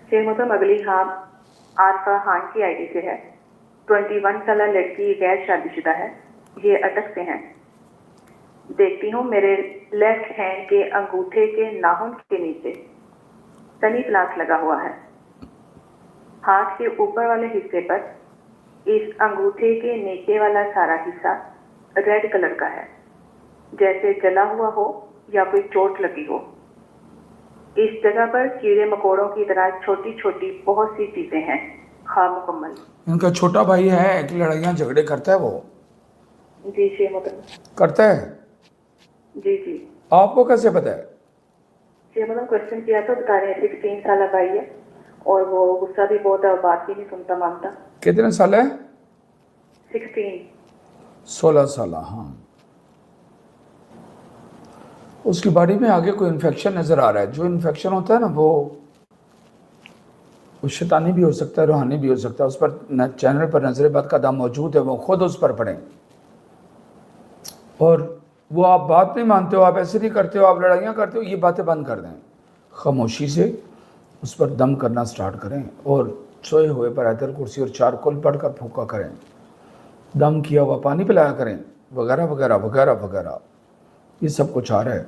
शेर मोहतरम अगली हाँ आरफा खान की आईडी से है। 21 साल लड़की गैर शादीशुदा है। ये अटक से हैं। देखती हूँ मेरे लेफ्ट हैंड के अंगूठे के नाखून के नीचे सनी प्लास लगा हुआ है। हाथ के ऊपर वाले हिस्से पर इस अंगूठे के नीचे वाला सारा हिस्सा रेड कलर का है, जैसे जला हुआ हो या कोई चोट लगी हो। इस जगह पर कीड़े मकोड़ों की तरह छोटी छोटी बहुत सी चीजें हैं, खामुकम्मल। इनका छोटा भाई है कि लड़ाइयाँ झगड़े करता है वो? जी शेर मोहतरम। करता है? जी जी आपको कैसे पता है? शेर मोहतरम क्वेश्चन किया तो बता रहे हैं 16 साल भाई है और वो गुस्सा भी बहुत है और बात भी नहीं सुनता मानता। कितने साल है? 16। 16 साल। हाँ, उसकी बॉडी में आगे कोई इन्फेक्शन नज़र आ रहा है। जो इन्फेक्शन होता है ना वो शैतानी भी हो सकता है, रूहानी भी हो सकता है। उस पर चैनल पर नजर बद का दाम मौजूद है, वो खुद उस पर पढ़ें। और वो आप बात नहीं मानते हो, आप ऐसे नहीं करते हो, आप लड़ाइयाँ करते हो, ये बातें बंद कर दें। खामोशी से उस पर दम करना स्टार्ट करें और सोए हुए पर आयतल कुर्सी और 4 कुल पढ़कर फूका करें। दम किया हुआ पानी पिलाया करें, वगैरह वगैरह वगैरह वगैरह। ये सब कुछ आ रहा है।